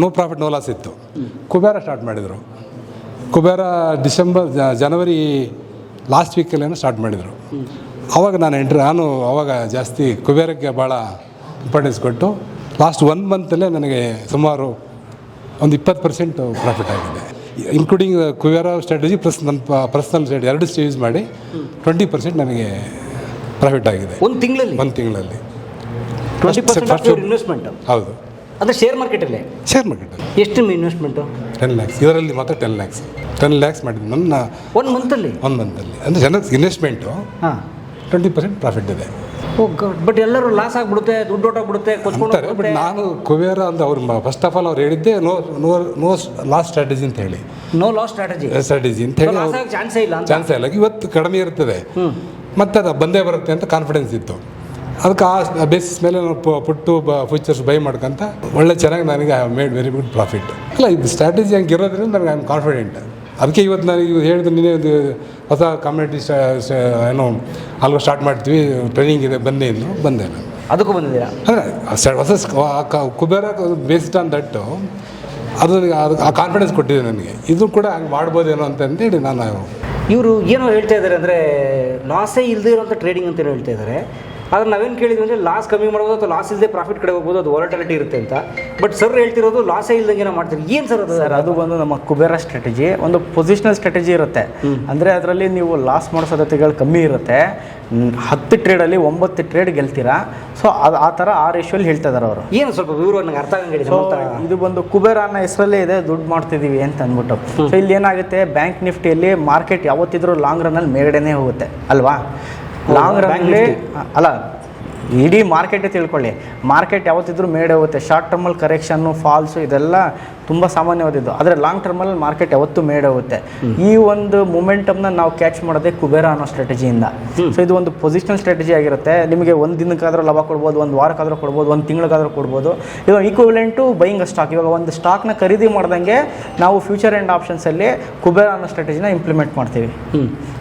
ನೋ ಪ್ರಾಫಿಟ್ ನೋ ಲಾಸ್ ಇತ್ತು. ಕುಬೇರ ಸ್ಟಾರ್ಟ್ ಮಾಡಿದರು. ಕುಬೇರ ಜನವರಿ ಲಾಸ್ಟ್ ವೀಕಲ್ಲೇನೋ ಸ್ಟಾರ್ಟ್ ಮಾಡಿದರು. ಆವಾಗ ನಾನು ಆವಾಗ ಜಾಸ್ತಿ ಕುಬೇರಕ್ಕೆ ಭಾಳ ಇಂಪಾರ್ಟೆನ್ಸ್ ಕೊಟ್ಟು ಲಾಸ್ಟ್ 1 ಮಂತಲ್ಲೇ ನನಗೆ ಸುಮಾರು ಒಂದು 20% ಪ್ರಾಫಿಟ್ ಆಗಿದೆ. ಇನ್ಕ್ಲೂಡಿಂಗ್ ಕುಬೇರ ಸ್ಟ್ರಾಟಜಿ ಪ್ಲಸ್ ನನ್ನ ಪರ್ಸನಲ್ ಸ್ಟ್ರಾಟಜಿ 2 ಯೂಸ್ ಮಾಡಿ 20% ನನಗೆ ಪ್ರಾಫಿಟ್ ಆಗಿದೆ ಒಂದು ತಿಂಗಳಲ್ಲಿ. 20% ಇನ್ವೆಸ್ಟ್ಮೆಂಟ್. ಹೌದು, ಅಂದರೆ ಶೇರ್ ಮಾರ್ಕೆಟಲ್ಲಿ ಎಷ್ಟು ಇನ್ವೆಸ್ಟ್ಮೆಂಟು? 10 lakhs. ಇದರಲ್ಲಿ ಮಾತ್ರ 10 lakhs ಮಾಡಿದ್ದು ನನ್ನ 1 ಮಂತಲ್ಲಿ. ಅಂದರೆ ಜನಕ್ಕೆ ಇನ್ವೆಸ್ಟ್ಮೆಂಟು 20% ಪ್ರಾಫಿಟ್ ಇದೆ. ಬಟ್ ಎಲ್ಲರೂ ಲಾಸ್ ಆಗಿಬಿಡುತ್ತೆ, ದುಡ್ಡು ಹೊಟ್ಟೋಗ್ಬಿಡುತ್ತೆ, ಅಂತಾರೆ. ಬಟ್ ನಾನು ಕುಬೇರ ಅಂತ ಅವ್ರು ಫಸ್ಟ್ ಆಫ್ ಆಲ್ ಅವ್ರು ಹೇಳಿದ್ದೆ ನೋ ಲಾಸ್ ಸ್ಟ್ರಾಟಜಿ ಅಂತ ಹೇಳಿ. ನೋ ಲಾಸ್ ಸ್ಟ್ರಾಟಜಿ ಅಂತ ಹೇಳಿ ಚಾನ್ಸೇ ಇಲ್ಲ. ಇವತ್ತು ಕಡಿಮೆ ಇರ್ತದೆ, ಮತ್ತೆ ಅದು ಬಂದೇ ಬರುತ್ತೆ ಅಂತ ಕಾನ್ಫಿಡೆನ್ಸ್ ಇತ್ತು. ಅದಕ್ಕೆ ಆ ಬೇಸಿಸ್ ಮೇಲೆ ನಾವು ಪುಟ್ಟು ಫ್ಯೂಚರ್ಸ್ ಬೈ ಮಾಡ್ಕೊಂತ ಒಳ್ಳೆ ಚೆನ್ನಾಗಿ ನನಗೆ I made very good profit. ಅಲ್ಲ, ಇದು ಸ್ಟ್ರಾಟಜಿ ಹಂಗೆ ಇರೋದ್ರಿಂದ ನನಗೆ ಐ ಆಮ್ ಕಾನ್ಫಿಡೆಂಟ್. ಅದಕ್ಕೆ ಇವತ್ತು ನಾನು ಹೇಳಿದ್ರೆ ನೀನೇ ಒಂದು ಹೊಸ ಕಮ್ಯುನಿಟಿ ಏನೋ ಆಲ್ಗೋ ಸ್ಟಾರ್ಟ್ ಮಾಡ್ತೀವಿ, ಟ್ರೈನಿಂಗ್ ಇದೆ, ಬಂದೆ ನಾನು. ಅದಕ್ಕೂ ಬಂದಿದ್ದೀರಾ? ಅಂದರೆ ಹೊಸ ಕುಬೇರ ಬೇಸ್ಡ್ ಆನ್ ದಟ್ ಅದು ಆ ಕಾನ್ಫಿಡೆನ್ಸ್ ಕೊಟ್ಟಿದೆ ನನಗೆ. ಇದು ಕೂಡ ಹಂಗೆ ಮಾಡ್ಬೋದೇನೋ ಅಂತೇಳಿ ನಾನು. ಇವರು ಏನೋ ಹೇಳ್ತಾ ಇದ್ದಾರೆ, ಅಂದರೆ ಲಾಸೇ ಇಲ್ಲದೆ ಇರೋಂಥ ಟ್ರೇಡಿಂಗ್ ಅಂತ ಹೇಳ್ತಾ ಇದ್ದಾರೆ. ಆದರೆ ನಾವೇನು ಕೇಳಿದ್ವಿ ಅಂದರೆ ಲಾಸ್ ಕಮ್ಮಿ ಮಾಡ್ಬೋದು ಅಥವಾ ಲಾಸ್ ಇಲ್ಲದೆ ಪ್ರಾಫಿಟ್ ಕಡೆ ಹೋಗ್ಬೋದು, ಅದು ವಾಲಟಿಲಿಟಿ ಇರುತ್ತೆ ಅಂತ. ಬಟ್ ಸರ್ ಹೇಳ್ತಿರೋದು ಲಾಸೇ ಇಲ್ದಂಗೆ ಏನೋ ಮಾಡ್ತೀರಿ. ಏನು ಸರ್ ಅದು? ಸರ್, ಅದು ಬಂದು ನಮ್ಮ ಕುಬೇರ ಸ್ಟ್ರಾಟಜಿ ಒಂದು ಪೊಸಿಷನಲ್ ಸ್ಟ್ರಾಟಜಿ ಇರುತ್ತೆ. ಅಂದರೆ ಅದರಲ್ಲಿ ನೀವು ಲಾಸ್ ಮಾಡೋ ಸಾಧ್ಯತೆಗಳು ಕಮ್ಮಿ ಇರುತ್ತೆ. 10 ಟ್ರೇಡಲ್ಲಿ 9 ಟ್ರೇಡ್ ಗೆಲ್ತೀರಾ. ಸೊ ಅದು ಆ ಥರ ಆ ರೇಷಿಯೋಲ್ಲಿ ಹೇಳ್ತಾ ಇದ್ದಾರೆ ಅವರು. ಏನು ಸ್ವಲ್ಪ ವಿವರ ನನಗೆ ಅರ್ಥ ಆಗಂಗೆ. ಇದು ಬಂದು ಕುಬೇರ ಅನ್ನೋ ಹೆಸರಲ್ಲೇ ಇದೆ, ದುಡ್ಡು ಮಾಡ್ತಿದ್ದೀವಿ ಅಂತ ಅಂದ್ಬಿಟ್ಟು. ಸೊ ಇಲ್ಲಿ ಏನಾಗುತ್ತೆ, ಬ್ಯಾಂಕ್ ನಿಫ್ಟಿಯಲ್ಲಿ ಮಾರ್ಕೆಟ್ ಯಾವತ್ತಿದ್ರೂ ಲಾಂಗ್ ರನ್ನಲ್ಲಿ ಮೇಲ್ಗಡೆನೇ ಹೋಗುತ್ತೆ ಅಲ್ವಾ? ಲಾಂಗ್ ರನ್ನಲ್ಲಿ ಅಲ್ಲ, ಇಡೀ ಮಾರ್ಕೆಟೇ ತಿಳ್ಕೊಳ್ಳಿ, ಮಾರ್ಕೆಟ್ ಯಾವತ್ತಿದ್ರೂ ಮೇಡೆ ಹೋಗುತ್ತೆ. ಶಾರ್ಟ್ ಟರ್ಮಲ್ಲಿ ಕರೆಕ್ಷನ್ನು, ಫಾಲ್ಸು ಇದೆಲ್ಲ ತುಂಬ ಸಾಮಾನ್ಯವಾದಿದ್ದು. ಆದರೆ ಲಾಂಗ್ ಟರ್ಮಲ್ಲಿ ಮಾರ್ಕೆಟ್ ಯಾವತ್ತೂ ಮೇಡೆ ಹೋಗುತ್ತೆ. ಈ ಒಂದು ಮೊಮೆಂಟಮ್ನ ನಾವು ಕ್ಯಾಚ್ ಮಾಡೋದೇ ಕುಬೇರ ಅನ್ನೋ ಸ್ಟ್ರಾಟಜಿಯಿಂದ. ಸೊ ಇದು ಒಂದು ಪೊಸಿಷನಲ್ ಸ್ಟ್ರಾಟಜಿ ಆಗಿರುತ್ತೆ. ನಿಮಗೆ ಒಂದು ದಿನಕ್ಕಾದರೂ ಲಾಭ ಕೊಡ್ಬೋದು, ಒಂದು ವಾರಕ್ಕಾದರೂ ಕೊಡ್ಬೋದು, ಒಂದು ತಿಂಗಳಿಗಾದರೂ ಕೊಡ್ಬೋದು. ಇವಾಗ equivalent to buying a stock. ಇವಾಗ ಒಂದು ಸ್ಟಾಕ್ನ ಖರೀದಿ ಮಾಡ್ದಂಗೆ ನಾವು ಫ್ಯೂಚರ್ ಆ್ಯಂಡ್ ಆಪ್ಷನ್ಸಲ್ಲಿ ಕುಬೇರ ಅನ್ನೋ ಸ್ಟ್ರಾಟಜಿನ ಇಂಪ್ಲಿಮೆಂಟ್ ಮಾಡ್ತೀವಿ.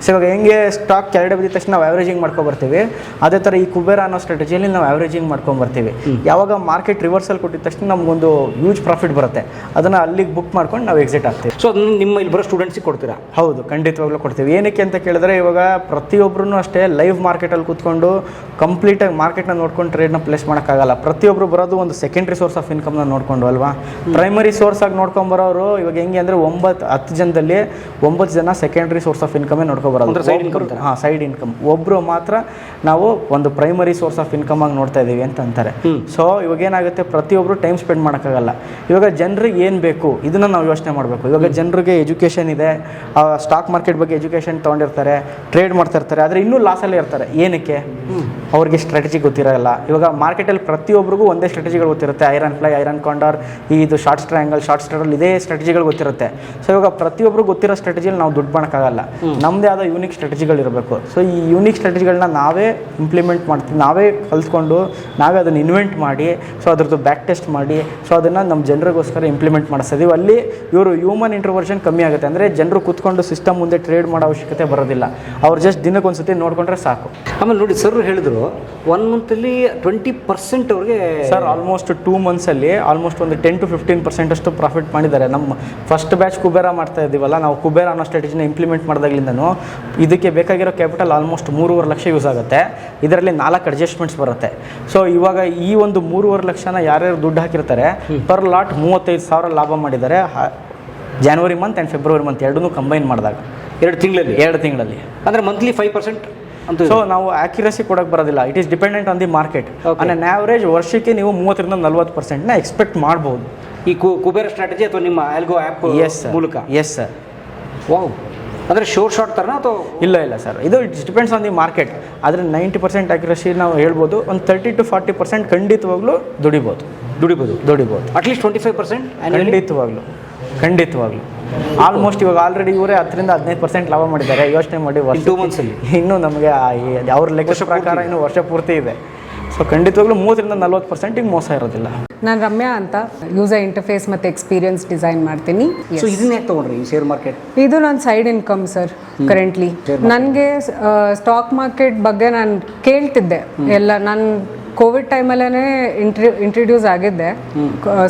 ಸೊ ಇವಾಗ ಹೆಂಗೆ ಸ್ಟಾಕ್ ಕೆಳಗಡೆ ಬಿದ್ದ ತಕ್ಷಣ ನಾವು ಆವ್ರೇಜಿಂಗ್ ಮಾಡ್ಕೊಬರ್ತೀವಿ, ಅದೇ ಥರ ಈ ಕುಬೇರ ಅನ್ನೋ ಸ್ಟ್ರಾಟಜಿಯಲ್ಲಿ ನಾವು ಆವ್ರೇಜಿಂಗ್ ಮಾಡ್ಕೊಂಬರ್ತೀವಿ. ಯಾವಾಗ ಮಾರ್ಕೆಟ್ ರಿವರ್ಸಲ್ ಕೊಟ್ಟಿದ ತಕ್ಷಣ ನಮಗೊಂದು ಹ್ಯೂಜ್ ಪ್ರಾಫಿಟ್ ಬರುತ್ತೆ, ಅದನ್ನು ಅಲ್ಲಿಗೆ ಬುಕ್ ಮಾಡ್ಕೊಂಡು ನಾವು ಎಕ್ಸಿಟ್ ಆಗ್ತೀವಿ. ಸೊ ಅದನ್ನು ನಿಮ್ಮ ಇಲ್ಲಿ ಬರೋ ಸ್ಟೂಡೆಂಟ್ಸಿಗೆ ಕೊಡ್ತೀರಾ? ಹೌದು, ಖಂಡಿತವಾಗ್ಲೂ ಕೊಡ್ತೀವಿ. ಏನಕ್ಕೆ ಅಂತ ಕೇಳಿದ್ರೆ, ಇವಾಗ ಪ್ರತಿಯೊಬ್ಬರೂ ಅಷ್ಟೇ ಲೈವ್ ಮಾರ್ಕೆಟಲ್ಲಿ ಕೂತ್ಕೊಂಡು ಕಂಪ್ಲೀಟಾಗಿ ಮಾರ್ಕೆಟ್ನ ನೋಡ್ಕೊಂಡು ಟ್ರೇಡ್ನ ಪ್ಲೇಸ್ ಮಾಡೋಕ್ಕಾಗಲ್ಲ. ಪ್ರತಿಯೊಬ್ಬರು ಬರೋದು ಒಂದು ಸೆಕೆಂಡ್ರಿ ಸೋರ್ಸ್ ಆಫ್ ಇನ್ಕಮ್ನ ನೋಡಿಕೊಂಡು ಅಲ್ವಾ. ಪ್ರೈಮರಿ ಸೋರ್ಸ್ ಆಗಿ ನೋಡ್ಕೊಂಬರೋರು ಇವಾಗ ಹೆಂಗೆ ಅಂದರೆ 10 ಜನದಲ್ಲಿ 9 ಜನ ಸೆಕೆಂಡ್ರಿ ಸೋರ್ಸ್ ಆಫ್ ಇನ್ಕಮೇ ನೋಡ್ಕೊಬರೋದು. Side income. ಹಾಂ, ಸೈಡ್ ಇನ್ಕಮ್. ಒಬ್ಬರು ಮಾತ್ರ ನಾವು ಒಂದು ಪ್ರೈಮರಿ ಸೋರ್ಸ್ ಆಫ್ ಇನ್ಕಮ್ ಆಗಿ ನೋಡ್ತಾ ಇದ್ದೀವಿ ಅಂತ ಅಂತಾರೆ. ಸೊ ಇವಾಗ ಏನಾಗುತ್ತೆ, ಪ್ರತಿಯೊಬ್ಬರು ಟೈಮ್ ಸ್ಪೆಂಡ್ ಮಾಡೋಕ್ಕಾಗಲ್ಲ. ಇವಾಗ ಜನರಿಗೆ ಏನು ಬೇಕು ಇದನ್ನು ನಾವು ಯೋಚನೆ ಮಾಡಬೇಕು. ಇವಾಗ ಜನರಿಗೆ ಎಜುಕೇಷನ್ ಇದೆ, ಸ್ಟಾಕ್ ಮಾರ್ಕೆಟ್ ಬಗ್ಗೆ ಎಜುಕೇಷನ್ ತೊಗೊಂಡಿರ್ತಾರೆ, ಟ್ರೇಡ್ ಮಾಡ್ತಾ ಇರ್ತಾರೆ, ಆದರೆ ಇನ್ನೂ ಲಾಸಲ್ಲೇ ಇರ್ತಾರೆ. ಏನಕ್ಕೆ? ಅವ್ರಿಗೆ ಸ್ಟ್ರಾಟಜಿ ಗೊತ್ತಿರೋಲ್ಲ. ಇವಾಗ ಮಾರ್ಕೆಟಲ್ಲಿ ಪ್ರತಿಯೊಬ್ಬರಿಗೂ ಒಂದೇ ಸ್ಟ್ರಾಟಜಿಗಳು ಗೊತ್ತಿರುತ್ತೆ. ಐರನ್ ಫ್ಲೈ, ಐರನ್ ಕಾಂಡರ್, ಇದು ಶಾರ್ಟ್ ಟ್ರಯಾಂಗಲ್, ಶಾರ್ಟ್ ಸ್ಟ್ರಾಡಲ್, ಇದೇ ಸ್ಟ್ರಾಟಜಿಗಳು ಗೊತ್ತಿರುತ್ತೆ. ಸೊ ಇವಾಗ ಪ್ರತಿಯೊಬ್ಬರು ಗೊತ್ತಿರೋ ಸ್ಟ್ರಾಟಜಿಯಲ್ಲಿ ನಾವು ದುಡ್ಡು ಮಾಡೋಕ್ಕಾಗಲ್ಲ. ನಮ್ಮದೇ ಆದ ಯೂನಿಕ್ ಸ್ಟ್ರಾಟಜಿಗಳಿರಬೇಕು. ಸೊ ಈ ಯೂನಿಕ್ ಸ್ಟ್ರಾಟಜಿಗಳನ್ನ ನಾವೇ ಇಂಪ್ಲಿಮೆಂಟ್ ಮಾಡ್ತೀವಿ, ನಾವೇ ಕಲ್ತ್ಕೊಂಡು ನಾವೇ ಅದನ್ನು ಇನ್ವೆಂಟ್ ಮಾಡಿ, ಸೊ ಅದ್ರದ್ದು ಬ್ಯಾಕ್ ಟೆಸ್ಟ್ ಮಾಡಿ, ಸೊ ಅದನ್ನು ನಮ್ಮ ಜನರಿಗೋಸ್ಕರ ಇಂಪ್ಲಿಮೆಂಟ್ ಇಂಪ್ಲಿಮೆಂಟ್ ಮಾಡಿಸ್ತಿದ್ದೀವಿ. ಅಲ್ಲಿ ಇವರು ಹ್ಯೂಮನ್ ಇಂಟರ್ವರ್ಷನ್ ಕಮ್ಮಿ ಆಗುತ್ತೆ. ಅಂದರೆ ಜನರು ಕೂತ್ಕೊಂಡು ಸಿಸ್ಟಮ್ ಮುಂದೆ ಟ್ರೇಡ್ ಮಾಡೋ ಅವಶ್ಯಕತೆ ಬರೋದಿಲ್ಲ. ಅವ್ರು ಜಸ್ಟ್ ದಿನಕ್ಕೆ ಒಂದು ಸತಿ ನೋಡಿಕೊಂಡ್ರೆ ಸಾಕು. ಆಮೇಲೆ ನೋಡಿ ಸರ್ ಹೇಳಿದ್ರು 1 ಮಂತಲ್ಲಿ 20% ಅವ್ರಿಗೆ ಸರ್ ಆಲ್ಮೋಸ್ಟ್ 2 ಮಂತ್ಸಲ್ಲಿ ಆಲ್ಮೋಸ್ಟ್ ಒಂದು 10 to 15% ಅಷ್ಟು ಪ್ರಾಫಿಟ್ ಮಾಡಿದ್ದಾರೆ. ನಮ್ಮ ಫಸ್ಟ್ ಬ್ಯಾಚ್ ಕುಬೇರ ಮಾಡ್ತಾ ಇದ್ದೀವಲ್ಲ, ನಾವು ಕುಬೇರ ಅನ್ನೋ ಸ್ಟ್ರಾಟಜಿನ ಇಂಪ್ಲಿಮೆಂಟ್ ಮಾಡಿದಾಗಲಿಂದನೂ ಇದಕ್ಕೆ ಬೇಕಾಗಿರೋ ಕ್ಯಾಪಿಟಲ್ ಆಲ್ಮೋಸ್ಟ್ 3.5 ಲಕ್ಷ ಯೂಸ್ ಆಗುತ್ತೆ. ಇದರಲ್ಲಿ 4 ಅಡ್ಜಸ್ಟ್ಮೆಂಟ್ಸ್ ಬರುತ್ತೆ. ಸೊ ಇವಾಗ ಈ ಒಂದು 3.5 ಲಕ್ಷನ ಯಾರ್ಯಾರು ದುಡ್ಡು ಹಾಕಿರ್ತಾರೆ ಪರ್ ಲಾಟ್ 35,000 ಲಾಭ ಮಾಡಿದ್ದಾರೆ. January month and February month ಎರಡನ್ನೂ ಕಂಬೈನ್ ಮಾಡಿದಾಗ 2 ತಿಂಗಳಲ್ಲಿ ಅಂದರೆ ಮಂತ್ಲಿ 5% ಅಂತ. ಸೊ ನಾವು ಆಕ್ಯುರಸಿ ಕೊಡೋಕೆ ಬರೋದಿಲ್ಲ. It is dependent on the market. On an average ವರ್ಷಕ್ಕೆ ನೀವು 30-40% ಎಕ್ಸ್ಪೆಕ್ಟ್ ಮಾಡ್ಬೋದು ಈ ಕುಬೇರ ಸ್ಟ್ರಾಟಜಿ ಅಥವಾ ನಿಮ್ಮ ಆಲ್ಗೋ ಆ್ಯಪ್ ಮೂಲಕ. Yes sir. ವಾವ್, ಅಂದರೆ ಶಾರ್ಟ್ ಥರನಾ ಅಥವಾ? ಇಲ್ಲ ಸರ್, ಇದು it's depends on the market. ಆದರೆ 90% ಆಕ್ಯುರಸಿ ನಾವು ಹೇಳ್ಬೋದು. ಒಂದು 30 to 40% ಖಂಡಿತವಾಗ್ಲೂ ದುಡಿಬೋದು. ಅಟ್ಲೀಸ್ಟ್ 25% ಖಂಡಿತವಾಗ್ಲೂ ಆಲ್ಮೋಸ್ಟ್ ಇವಾಗ ಆಲ್ರೆಡಿ ಇವರೇ 10-15% ಲಾಭ ಮಾಡಿದ್ದಾರೆ. ಯೋಚನೆ ಮಾಡಿ 2 ಮಂತ್ಸಲ್ಲಿ ಇನ್ನೂ ನಮಗೆ ಅವ್ರ ಲೆಕ್ಕ ಪ್ರಕಾರ ಇನ್ನೂ ವರ್ಷ ಪೂರ್ತಿ ಇದೆ. ಸೊ ಖಂಡಿತವಾಗ್ಲೂ 30-40% ಮೋಸ ಇರೋದಿಲ್ಲ. ನಾನು ರಮ್ಯಾ ಅಂತ ಯೂಸರ್ ಇಂಟರ್ಫೇಸ್ ಮತ್ತು ಎಕ್ಸ್ಪೀರಿಯನ್ಸ್ ಡಿಸೈನ್ ಮಾಡ್ತೀನಿ. ಸೊ ಇದನ್ನ ಯಾಕೆ ತೊಗೊಂಡ್ರಿ ಈ ಶೇರ್ ಮಾರ್ಕೆಟ್? ಇದು ನನ್ನ ಸೈಡ್ ಇನ್ಕಮ್ ಸರ್. ಕರೆಂಟ್ಲಿ ನನಗೆ ಸ್ಟಾಕ್ ಮಾರ್ಕೆಟ್ ಬಗ್ಗೆ ನಾನು ಕೇಳ್ತಿದ್ದೆ ಎಲ್ಲ. ನಾನು ಕೋವಿಡ್ ಟೈಮಲ್ಲೇ ಇಂಟ್ರಡ್ಯೂಸ್ ಆಗಿದ್ದೆ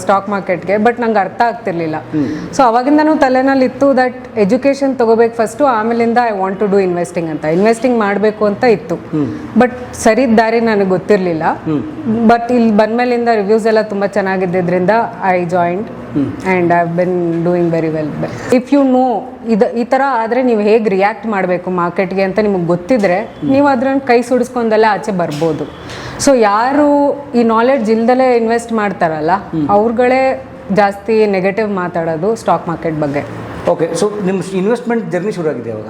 ಸ್ಟಾಕ್ ಮಾರ್ಕೆಟ್ಗೆ, ಬಟ್ ನಂಗೆ ಅರ್ಥ ಆಗ್ತಿರ್ಲಿಲ್ಲ. ಸೊ ಅವಾಗಿಂದನೂ ತಲೆನಲ್ಲಿ ಇತ್ತು ದಟ್ ಎಜುಕೇಷನ್ ತೊಗೋಬೇಕು ಫಸ್ಟು, ಆಮೇಲಿಂದ I want to do investing ಮಾಡಬೇಕು ಅಂತ ಇತ್ತು. ಬಟ್ ಸರಿ ದಾರಿ ನನಗೆ ಗೊತ್ತಿರಲಿಲ್ಲ. ಬಟ್ ಇಲ್ಲಿ ಬಂದಮೇಲಿಂದ ರಿವ್ಯೂಸ್ ಎಲ್ಲ ತುಂಬ ಚೆನ್ನಾಗಿದ್ದರಿಂದ I joined and I been doing very well. If you know ಈ ಥರ ಆದರೆ ನೀವು ಹೇಗೆ ರಿಯಾಕ್ಟ್ ಮಾಡಬೇಕು ಮಾರ್ಕೆಟ್ಗೆ ಅಂತ ನಿಮಗೆ ಗೊತ್ತಿದ್ರೆ ನೀವು ಅದ್ರನ್ನು ಕೈ ಸುಡಿಸ್ಕೊಂಡೆಲ್ಲ ಆಚೆ ಬರ್ಬೋದು. ಸೊ ಯಾರು ಈ ನಾಲೆಡ್ಜ್ ಇಲ್ದಲೇ ಇನ್ವೆಸ್ಟ್ ಮಾಡ್ತಾರಲ್ಲ ಅವ್ರುಗಳೇ ಜಾಸ್ತಿ ನೆಗೆಟಿವ್ ಮಾತಾಡೋದು ಸ್ಟಾಕ್ ಮಾರ್ಕೆಟ್ ಬಗ್ಗೆ. ಓಕೆ, ಸೊ ನಿಮ್ಮ ಇನ್ವೆಸ್ಟ್ಮೆಂಟ್ ಜರ್ನಿ ಶುರು ಆಗಿದೆ ಯಾವಾಗ?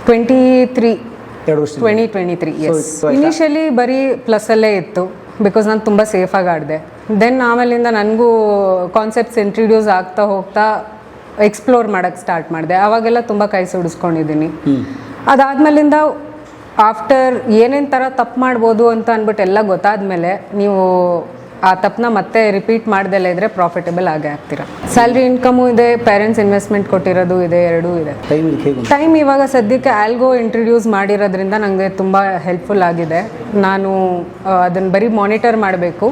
2023 ಎಸ್. ಇನಿಷಿಯಲಿ ಬರೀ ಪ್ಲಸ್ಸಲ್ಲೇ ಇತ್ತು ಬಿಕಾಸ್ ನಾನು ತುಂಬ ಸೇಫಾಗಿ ಆಡಿದೆ. ದೆನ್ ಆಮೇಲಿಂದ ನನಗೂ ಕಾನ್ಸೆಪ್ಟ್ಸ್ ಇಂಟ್ರಡ್ಯೂಸ್ ಆಗ್ತಾ ಹೋಗ್ತಾ ಎಕ್ಸ್ಪ್ಲೋರ್ ಮಾಡೋಕ್ಕೆ ಸ್ಟಾರ್ಟ್ ಮಾಡಿದೆ. ಆವಾಗೆಲ್ಲ ತುಂಬ ಕೈ ಸುಡಿಸ್ಕೊಂಡಿದ್ದೀನಿ. ಅದಾದಮೇಲಿಂದ ಆಫ್ಟರ್ ಏನೇನು ಥರ ತಪ್ಪು ಮಾಡ್ಬೋದು ಅಂತ ಅಂದ್ಬಿಟ್ಟು ಎಲ್ಲ ಗೊತ್ತಾದಮೇಲೆ ನೀವು ಆ ತಪ್ಪನ್ನ ಮತ್ತೆ ರಿಪೀಟ್ ಮಾಡ್ದಲೇ ಇದ್ದರೆ ಪ್ರಾಫಿಟಬಲ್ ಆಗೇ ಆಗ್ತೀರಾ. ಸ್ಯಾಲ್ರಿ ಇನ್ಕಮು ಇದೆ, ಪೇರೆಂಟ್ಸ್ ಇನ್ವೆಸ್ಟ್ಮೆಂಟ್ ಕೊಟ್ಟಿರೋದು ಇದೆ, ಎರಡೂ ಇದೆ. ಟೈಮ್ ಇವಾಗ ಸದ್ಯಕ್ಕೆ ಆಲ್ಗೋ ಇಂಟ್ರಡ್ಯೂಸ್ ಮಾಡಿರೋದ್ರಿಂದ ನನಗೆ ತುಂಬ ಹೆಲ್ಪ್ಫುಲ್ ಆಗಿದೆ. ನಾನು ಅದನ್ನು ಬರೀ ಮಾನಿಟರ್ ಮಾಡಬೇಕು.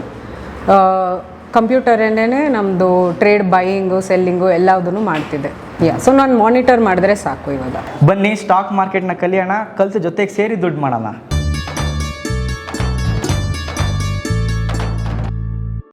ಕಂಪ್ಯೂಟರನ್ನೇ ನಮ್ಮದು ಟ್ರೇಡ್ ಬೈಯಿಂಗು ಸೆಲ್ಲಿಂಗು ಎಲ್ಲದನ್ನು ಮಾಡ್ತಿದ್ದೆ. ಸೊ ನಾನು ಮಾನಿಟರ್ ಮಾಡಿದ್ರೆ ಸಾಕು. ಇವಾಗ ಬನ್ನಿ ಸ್ಟಾಕ್ ಮಾರ್ಕೆಟ್ನ ಕಲಿಯೋಣ, ಕಲಿತು ಜೊತೆಗೆ ಸೇರಿ ದುಡ್ಡು ಮಾಡೋಣ.